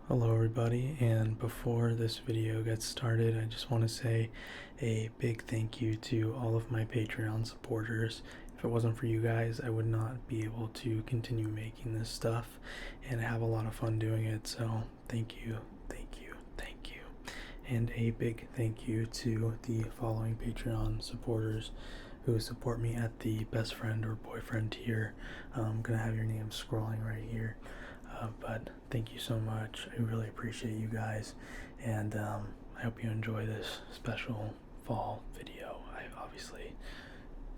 Hello everybody, and before this video gets started, I just want to say a big thank you to all of my Patreon supporters. If it wasn't for you guys, I would not be able to continue making this stuff and have a lot of fun doing it, so thank you, thank you, thank you. And a big thank you to the following Patreon supporters who support me at the best friend or boyfriend tier. I'm gonna have your names scrolling right here. But thank you so much. I really appreciate you guys, and I hope you enjoy this special fall video. I obviously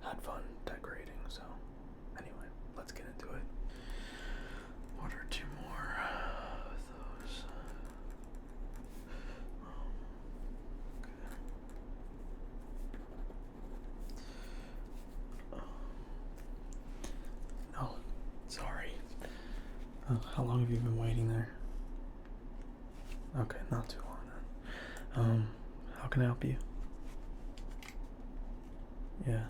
had fun decorating, so anyway, let's get into it. Order two more of those. Okay. No, sorry. How long have you been waiting there? Okay, not too long then. How can I help you? Yeah,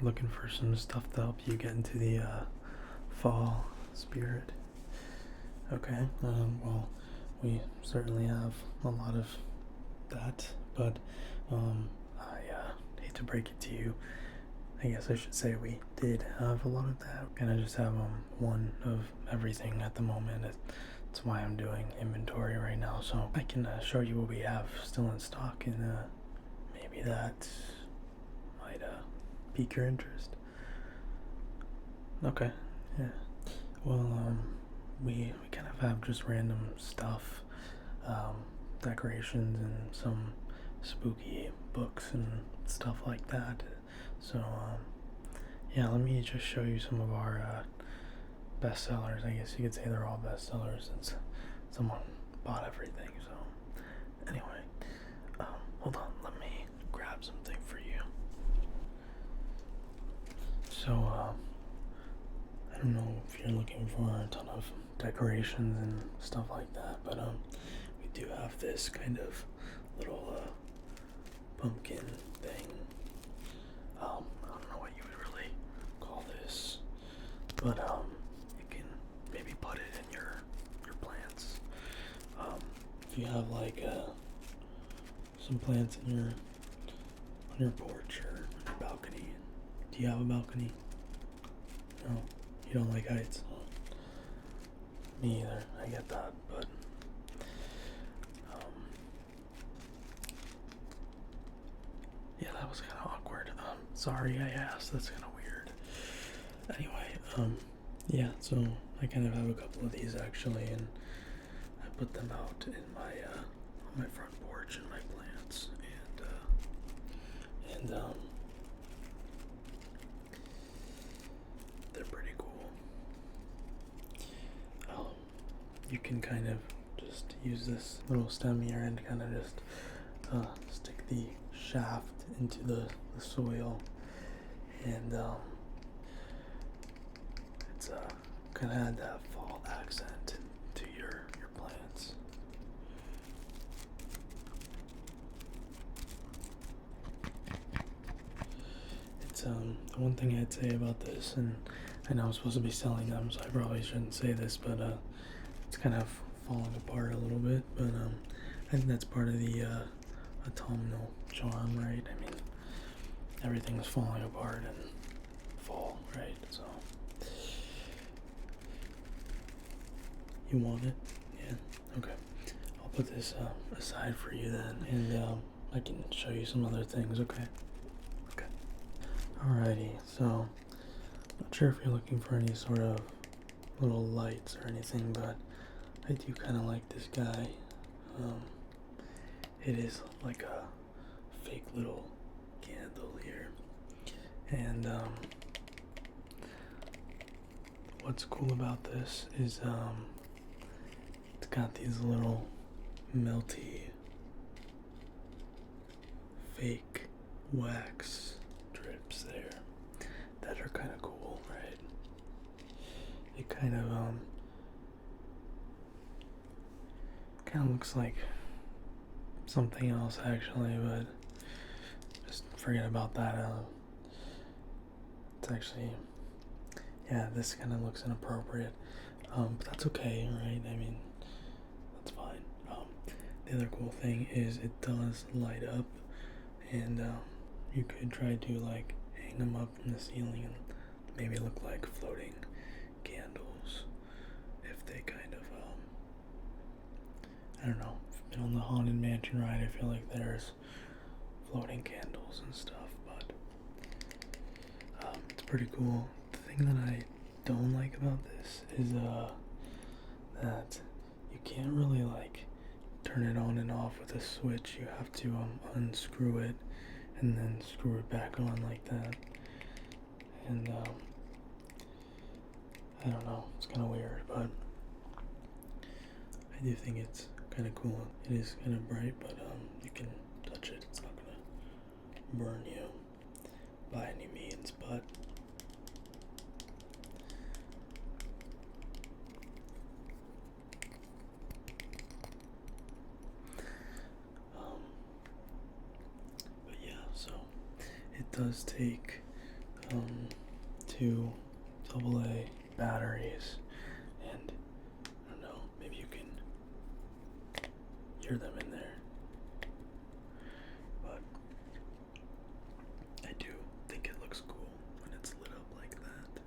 looking for some stuff to help you get into the fall spirit. Okay, well, we certainly have a lot of that, but I hate to break it to you. I guess I should say we did have a lot of that. Kind of just have one of everything at the moment. That's why I'm doing inventory right now, so I can show you what we have still in stock, and maybe that might pique your interest. Okay, yeah. Well, we kind of have just random stuff, decorations and some spooky books and stuff like that. So, yeah, let me just show you some of our bestsellers. I guess you could say they're all bestsellers since someone bought everything. So, anyway, hold on, let me grab something for you. So, I don't know if you're looking for a ton of decorations and stuff like that, but we do have this kind of little pumpkin thing. I don't know what you would really call this, but you can maybe put it in your plants. If you have like some plants in on your porch or on your balcony. Do you have a balcony? No, you don't like heights. Me either. I get that, but yeah, that was kind of awkward. Sorry I asked. That's kind of weird. Anyway, yeah. So I kind of have a couple of these actually, and I put them out in my on my front porch and my plants, and they're pretty cool. You can kind of just use this little stem here and kind of just stick the shaft into the soil, and it's kind of add that fall accent to your plants. It's the one thing I'd say about this, and I know I'm supposed to be selling them, so I probably shouldn't say this, but it's kind of falling apart a little bit, but I think that's part of the autumnal charm, right? I mean, everything's falling apart in fall, right? So you want it? Yeah. Okay. I'll put this aside for you then, and I can show you some other things. Okay. Okay. Alrighty. So, not sure if you're looking for any sort of little lights or anything, but I do kind of like this guy. It is like a fake little candle here, and what's cool about this is it's got these little melty fake wax drips there that are kind of cool, right? It kind of looks like something else actually, but just forget about that. It's actually, yeah, this kind of looks inappropriate, but that's okay, right? I mean, that's fine. the other cool thing is it does light up, and you could try to like hang them up in the ceiling and maybe look like floating candles if they kind of I don't know, if you've been on the Haunted Mansion ride, I feel like there's floating candles and stuff, but it's pretty cool. The thing that I don't like about this is that you can't really like turn it on and off with a switch. You have to unscrew it and then screw it back on like that. And I don't know, it's kind of weird, but I do think it's kind of cool. It is kind of bright, but you can touch it. It's not gonna burn you by any means, but yeah, so it does take two AA batteries, and I don't know, maybe you can hear them in there, but I do think it looks cool when it's lit up like that.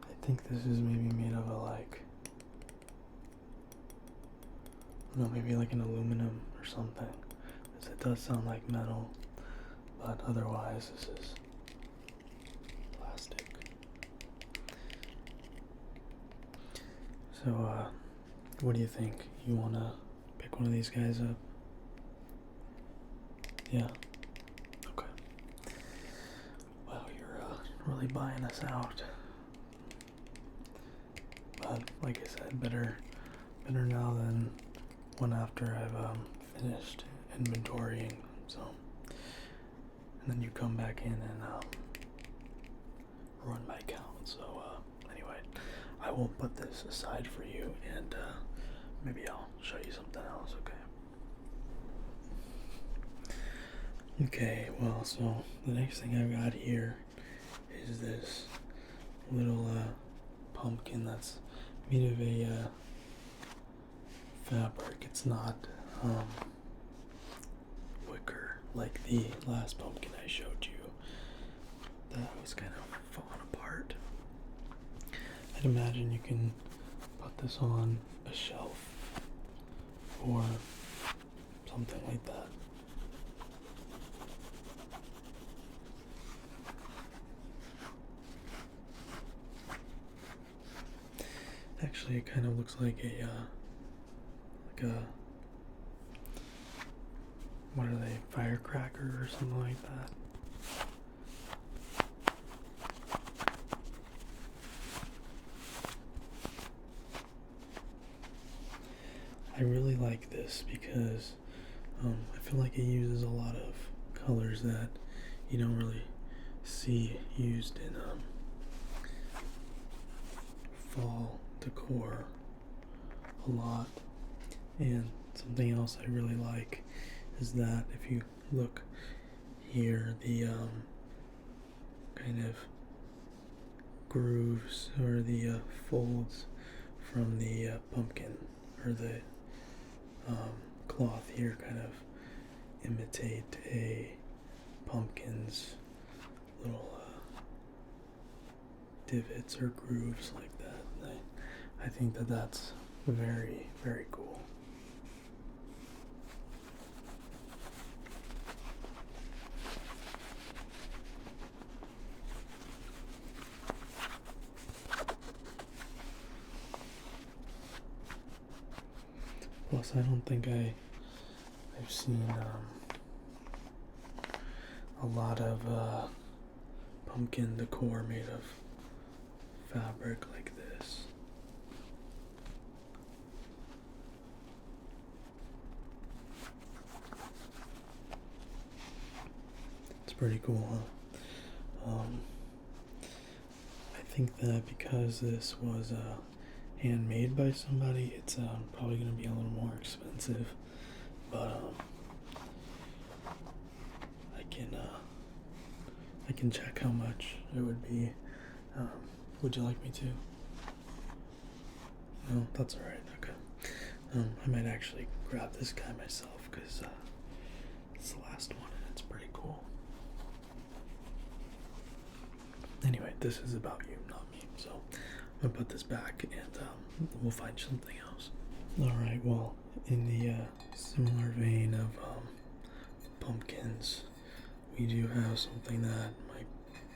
I think this is maybe made of a like, no, maybe like an aluminum or something, because it does sound like metal, but otherwise this is plastic. So what do you think? You want to pick one of these guys up? Yeah? Okay. Wow, you're really buying us out. But like I said, better now than one after I've finished inventorying. So, and then you come back in and run my count. So anyway, I will put this aside for you, and maybe I'll show you something else. Okay, well, so the next thing I've got here is this little pumpkin that's made of a fabric. It's not wicker like the last pumpkin I showed you that was kind of falling apart. I'd imagine you can put this on a shelf or something like that. Actually, it kind of looks like a what are they, firecracker or something like that. I really like this because I feel like it uses a lot of colors that you don't really see used in fall decor a lot. And something else I really like is that if you look here, the kind of grooves or the folds from the pumpkin or the cloth here kind of imitate a pumpkin's little divots or grooves like that. And I think that that's very, very cool. Plus, I don't think I've seen a lot of pumpkin decor made of fabric like this. It's pretty cool, huh? I think that because this was handmade by somebody, it's probably going to be a little more expensive, but I can check how much it would be. Would you like me to? No, that's alright, okay. I might actually grab this guy myself, because it's the last one and it's pretty cool. Anyway, this is about you, not me, so I'm gonna put this back and we'll find something else. Alright, well, in the similar vein of pumpkins, we do have something that might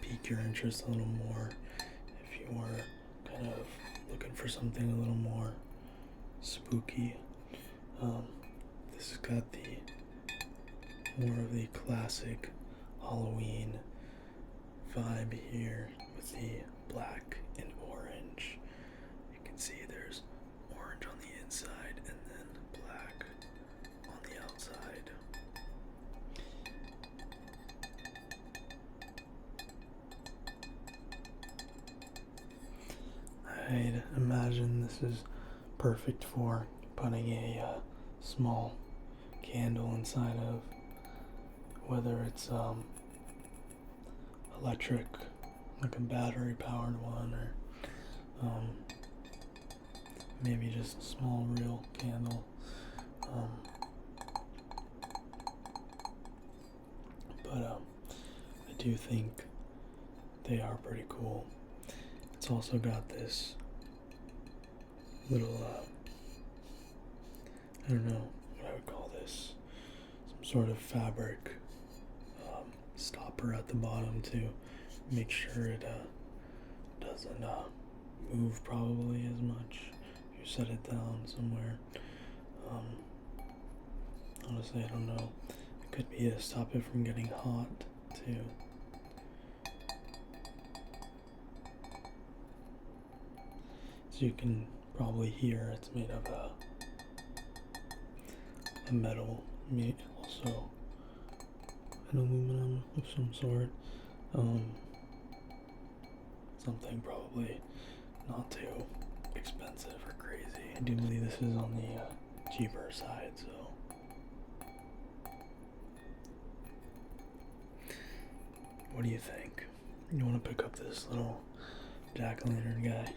pique your interest a little more if you are kind of looking for something a little more spooky. This has got the more of the classic Halloween vibe here with the black and orange. You can see there's orange on the inside and then black on the outside. I'd imagine this is perfect for putting a small candle inside of, whether it's electric, like a battery powered one, or maybe just a small real candle. But I do think they are pretty cool. It's also got this little, I don't know what I would call this, some sort of fabric stopper at the bottom to make sure it doesn't move probably as much if you set it down somewhere. Honestly, I don't know. It could be to stop it from getting hot too. So you can probably hear it's made of a metal, also an aluminum of some sort. Something probably not too expensive or crazy. I do believe this is on the cheaper side, so. What do you think? You want to pick up this little jack-o'-lantern guy?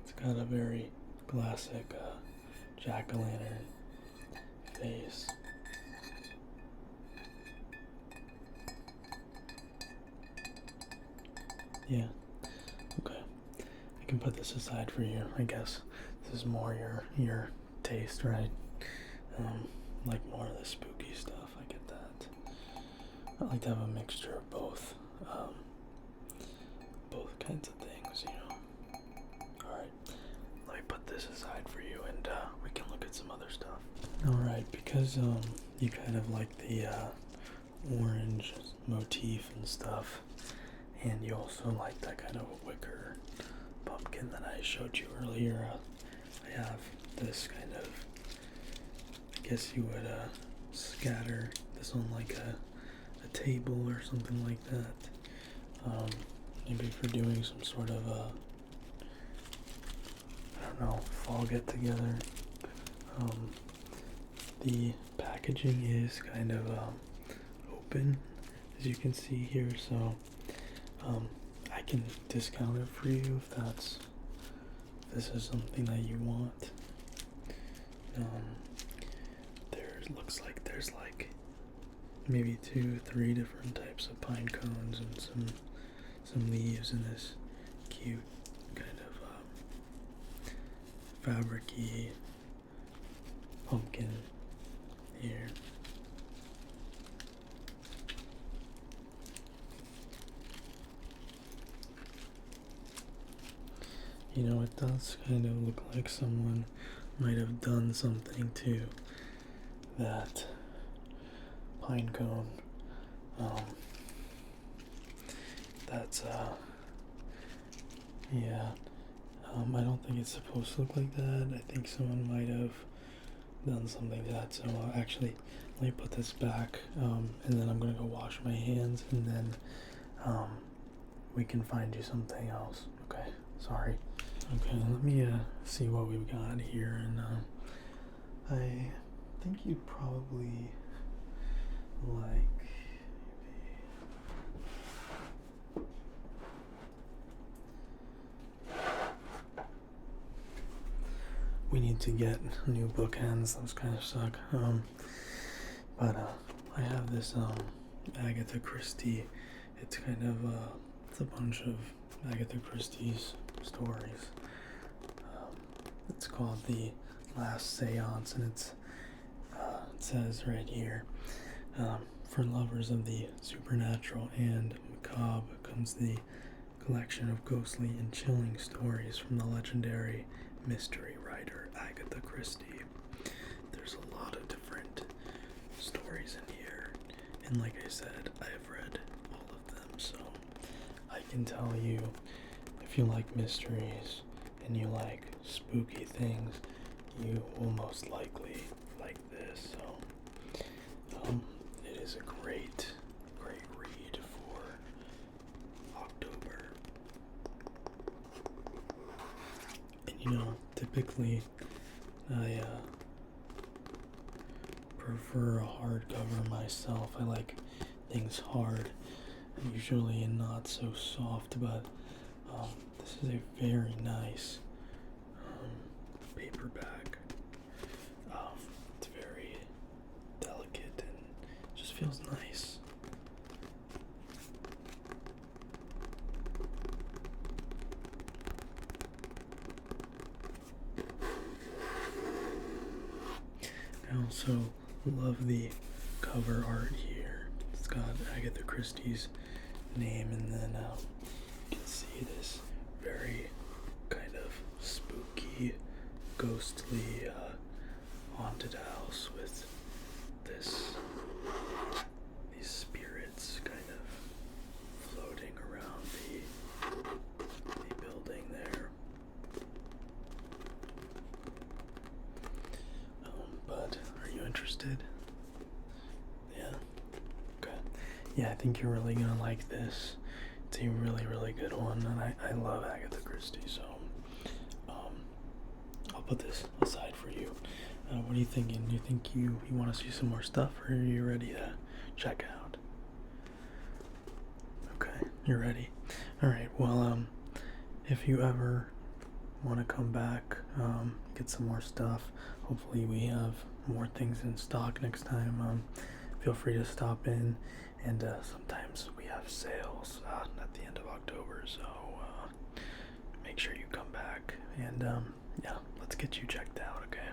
It's got a very classic jack-o'-lantern face. Yeah, okay. I can put this aside for you. I guess this is more your taste, right? Like more of the spooky stuff. I get that. I like to have a mixture of both kinds of things, you know. Alright, let me put this aside for you and we can look at some other stuff. Alright, because you kind of like the orange motif and stuff, and you also like that kind of wicker pumpkin that I showed you earlier, I have this kind of, I guess you would scatter this on like a table or something like that. Maybe for doing some sort of I don't know, fall get together. The packaging is kind of open, as you can see here, so I can discount it for you if this is something that you want. Looks like there's like maybe 2-3 different types of pine cones and some leaves in this cute kind of fabric-y pumpkin here. You know, it does kind of look like someone might have done something to that pine cone. That's yeah. I don't think it's supposed to look like that. I think someone might have done something to that. So actually, let me put this back, and then I'm gonna go wash my hands, and then we can find you something else. Okay, sorry. Okay, let me see what we've got here, and I think you'd probably like we need to get new bookends. Those kind of suck. But I have this Agatha Christie. It's kind of it's a bunch of Agatha Christie's stories. It's called The Last Seance, and it says right here, for lovers of the supernatural and macabre comes the collection of ghostly and chilling stories from the legendary mystery writer Agatha Christie. There's a lot of different stories in here, and like I said, I've read all of them, so I can tell you, if you like mysteries and you like spooky things, you will most likely like this. So it is a great read for October. And you know, typically I prefer a hardcover myself. I like things hard, usually, and not so soft, but this is a very nice paperback. It's very delicate and just feels nice. I also love the cover art here. It's got Agatha Christie's name, and then you can see this very kind of spooky, ghostly, haunted house with these spirits kind of floating around the building there. But are you interested? Yeah. Okay. Yeah, I think you're really gonna like this. It's a really good one, and I love Agatha Christie, so I'll put this aside for you. What are you thinking? Do you think you want to see some more stuff, or are you ready to check out? Okay, you're ready. Alright, well, if you ever want to come back, get some more stuff, hopefully we have more things in stock next time, feel free to stop in, and sometimes we have sales at the end of October, so make sure you come back, and yeah, let's get you checked out, okay?